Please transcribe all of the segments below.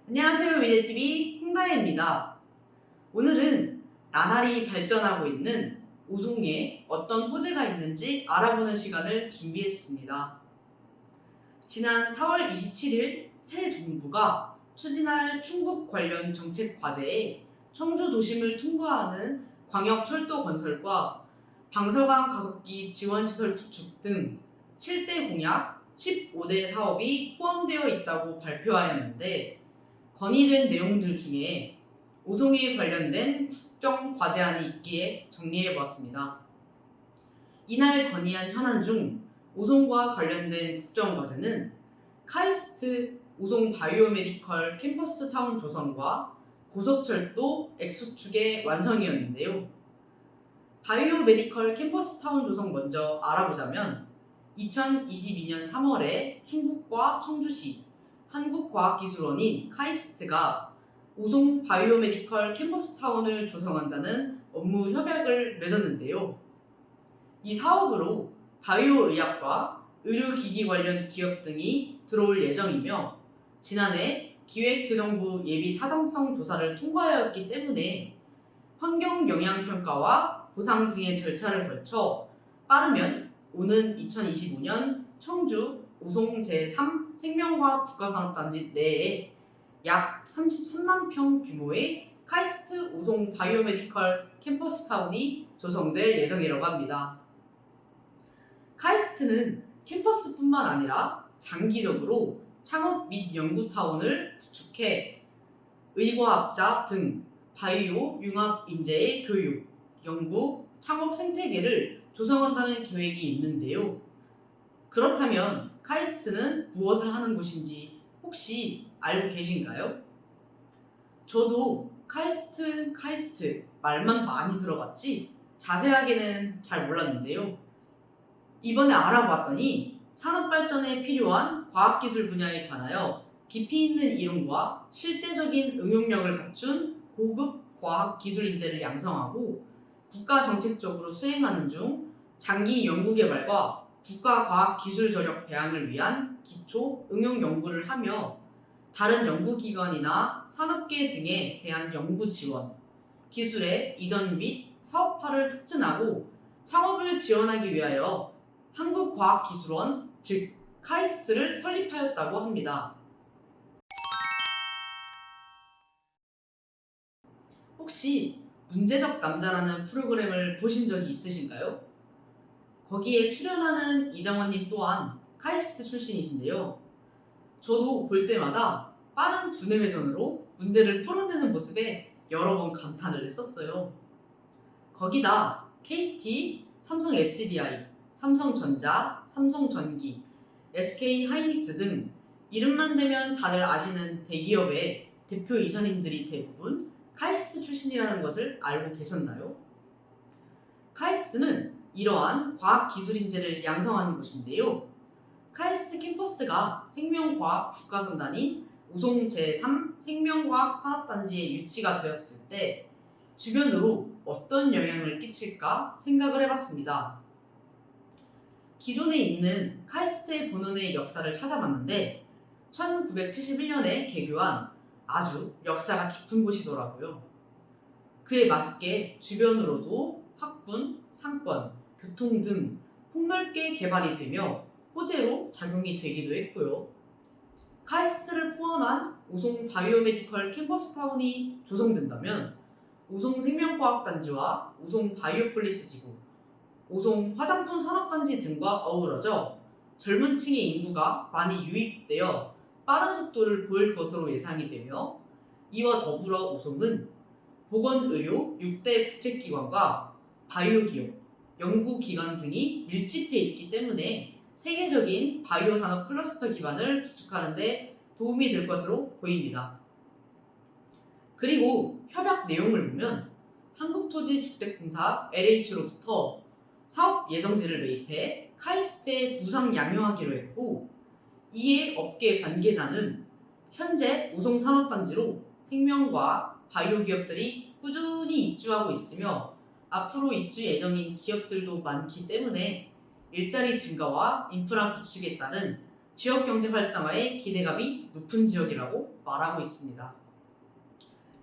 안녕하세요. 미래TV 홍다혜입니다. 오늘은 나날이 발전하고 있는 오송에 어떤 호재가 있는지 알아보는 시간을 준비했습니다. 지난 4월 27일 새 정부가 추진할 충북 관련 정책 과제에 청주 도심을 통과하는 광역철도 건설과 방설강 가속기 지원시설 구축 등 7대 공약 15대 사업이 포함되어 있다고 발표하였는데 건의된 내용들 중에 오송에 관련된 국정 과제안이 있기에 정리해보았습니다. 이날 건의한 현안 중 오송과 관련된 국정 과제는 카이스트 오송 바이오메디컬 캠퍼스 타운 조성과 고속철도 X축의 완성이었는데요. 바이오메디컬 캠퍼스 타운 조성 먼저 알아보자면 2022년 3월에 충북과 청주시 한국과학기술원인 카이스트가 오송 바이오메디컬 캠퍼스 타운을 조성한다는 업무 협약을 맺었는데요. 이 사업으로 바이오의학과 의료기기 관련 기업 등이 들어올 예정이며 지난해 기획재정부 예비 타당성 조사를 통과하였기 때문에 환경영향평가와 보상 등의 절차를 거쳐 빠르면 오는 2025년 청주 오송 제3 생명과학 국가산업단지 내에 약 33만 평 규모의 카이스트 오송 바이오메디컬 캠퍼스 타운이 조성될 예정이라고 합니다. 카이스트는 캠퍼스뿐만 아니라 장기적으로 창업 및 연구 타운을 구축해 의과학자 등 바이오 융합 인재의 교육, 연구, 창업 생태계를 조성한다는 계획이 있는데요. 그렇다면 카이스트는 무엇을 하는 곳인지 혹시 알고 계신가요? 저도 카이스트 말만 많이 들어봤지 자세하게는 잘 몰랐는데요. 이번에 알아봤더니 산업 발전에 필요한 과학기술 분야에 관하여 깊이 있는 이론과 실제적인 응용력을 갖춘 고급 과학기술 인재를 양성하고 국가 정책적으로 수행하는 중 장기 연구개발과 국가과학기술 저력 배양을 위한 기초 응용 연구를 하며 다른 연구기관이나 산업계 등에 대한 연구 지원, 기술의 이전 및 사업화를 촉진하고 창업을 지원하기 위하여 한국과학기술원, 즉 카이스트를 설립하였다고 합니다. 혹시 문제적 남자라는 프로그램을 보신 적이 있으신가요? 거기에 출연하는 이장원님 또한 카이스트 출신이신데요. 저도 볼 때마다 빠른 두뇌 회전으로 문제를 풀어내는 모습에 여러 번 감탄을 했었어요. 거기다 KT, 삼성 SDI, 삼성전자, 삼성전기, SK하이닉스 등 이름만 대면 다들 아시는 대기업의 대표 이사님들이 대부분 카이스트 출신이라는 것을 알고 계셨나요? 카이스트는 이러한 과학기술 인재를 양성하는 곳인데요. 카이스트 캠퍼스가 생명과학 국가선단인 오송 제3 생명과학 산업단지에 유치가 되었을 때 주변으로 어떤 영향을 끼칠까 생각을 해봤습니다. 기존에 있는 카이스트의 본원의 역사를 찾아봤는데 1971년에 개교한 아주 역사가 깊은 곳이더라고요. 그에 맞게 주변으로도 학군, 상권, 교통 등 폭넓게 개발이 되며 호재로 작용이 되기도 했고요. 카이스트를 포함한 오송 바이오메디컬 캠퍼스 타운이 조성된다면 오송 생명과학단지와 오송 바이오폴리스 지구, 오송 화장품 산업단지 등과 어우러져 젊은 층의 인구가 많이 유입되어 빠른 속도를 보일 것으로 예상이 되며 이와 더불어 오송은 보건의료 6대 국제기관과 바이오기업, 연구기관 등이 밀집해 있기 때문에 세계적인 바이오 산업 클러스터 기반을 구축하는 데 도움이 될 것으로 보입니다. 그리고 협약 내용을 보면 한국토지주택공사 LH로부터 사업 예정지를 매입해 카이스트에 무상 양용하기로 했고 이에 업계 관계자는 현재 오송 산업단지로 생명과 바이오 기업들이 꾸준히 입주하고 있으며 앞으로 입주 예정인 기업들도 많기 때문에 일자리 증가와 인프라 구축에 따른 지역경제 활성화에 기대감이 높은 지역이라고 말하고 있습니다.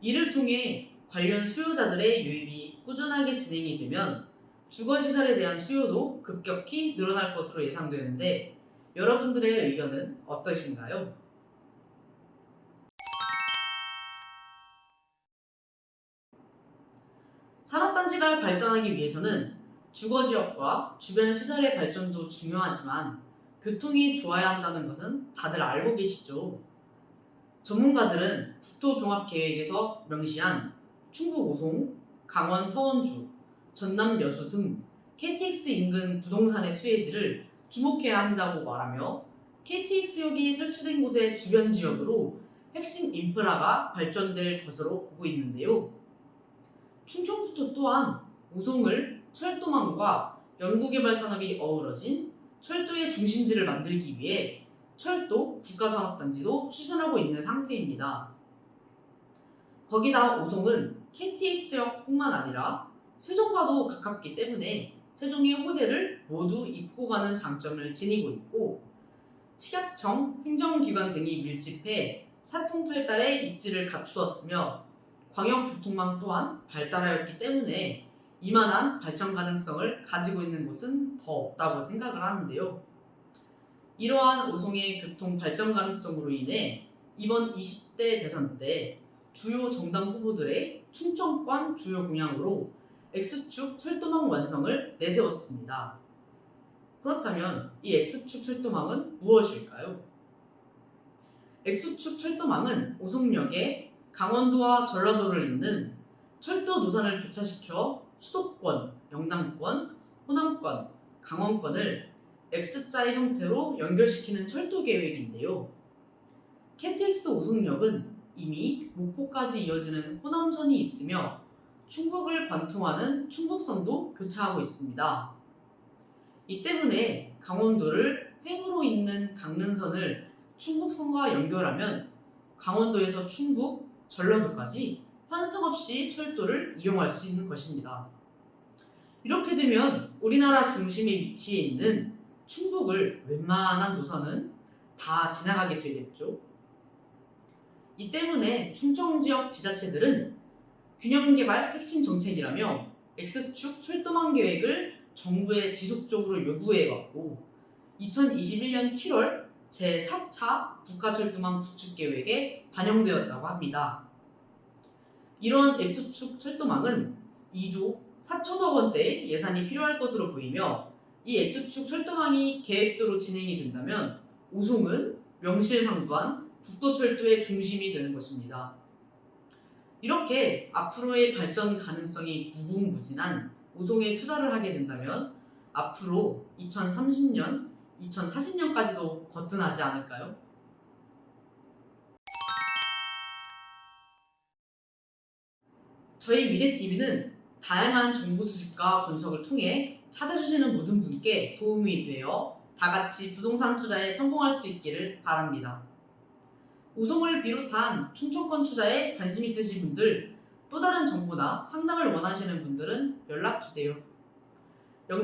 이를 통해 관련 수요자들의 유입이 꾸준하게 진행이 되면 주거시설에 대한 수요도 급격히 늘어날 것으로 예상되는데 여러분들의 의견은 어떠신가요? 산업단지가 발전하기 위해서는 주거지역과 주변 시설의 발전도 중요하지만 교통이 좋아야 한다는 것은 다들 알고 계시죠? 전문가들은 국토종합계획에서 명시한 충북 오송, 강원 서원주, 전남 여수 등 KTX 인근 부동산의 수혜지를 주목해야 한다고 말하며 KTX역이 설치된 곳의 주변 지역으로 핵심 인프라가 발전될 것으로 보고 있는데요. 충청북도 또한 오송을 철도망과 연구개발 산업이 어우러진 철도의 중심지를 만들기 위해 철도 국가산업단지도 추진하고 있는 상태입니다. 거기다 오송은 KTX역뿐만 아니라 세종과도 가깝기 때문에 세종의 호재를 모두 입고 가는 장점을 지니고 있고 식약청, 행정기관 등이 밀집해 사통팔달의 입지를 갖추었으며 광역교통망 또한 발달하였기 때문에 이만한 발전 가능성을 가지고 있는 곳은 더 없다고 생각을 하는데요. 이러한 오송의 교통 발전 가능성으로 인해 이번 20대 대선 때 주요 정당 후보들의 충청권 주요 공약으로 X축 철도망 완성을 내세웠습니다. 그렇다면 이 X축 철도망은 무엇일까요? X축 철도망은 오송역에 강원도와 전라도를 잇는 철도 노선을 교차시켜 수도권, 영남권, 호남권, 강원권을 X자의 형태로 연결시키는 철도 계획인데요. KTX 오송역은 이미 목포까지 이어지는 호남선이 있으며 충북을 관통하는 충북선도 교차하고 있습니다. 이 때문에 강원도를 횡으로 잇는 강릉선을 충북선과 연결하면 강원도에서 충북, 전라도까지 환승 없이 철도를 이용할 수 있는 것입니다. 이렇게 되면 우리나라 중심에 위치해 있는 충북을 웬만한 노선은 다 지나가게 되겠죠. 이 때문에 충청지역 지자체들은 균형개발 핵심 정책이라며 X축 철도망 계획을 정부에 지속적으로 요구해왔고 2021년 7월 제4차 국가철도망 구축계획에 반영되었다고 합니다. 이런 X축 철도망은 2조 4천억 원대 예산이 필요할 것으로 보이며 이 X축 철도망이 계획대로 진행이 된다면 오송은 명실상부한 국도철도의 중심이 되는 것입니다. 이렇게 앞으로의 발전 가능성이 무궁무진한 오송에 투자를 하게 된다면 앞으로 2030년, 2040년까지도 거뜬하지 않을까요? 저희 미래TV는 다양한 정보 수집과 분석을 통해 찾아주시는 모든 분께 도움이 되어 다 같이 부동산 투자에 성공할 수 있기를 바랍니다. 오송을 비롯한 충청권 투자에 관심 있으신 분들, 또 다른 정보나 상담을 원하시는 분들은 연락 주세요.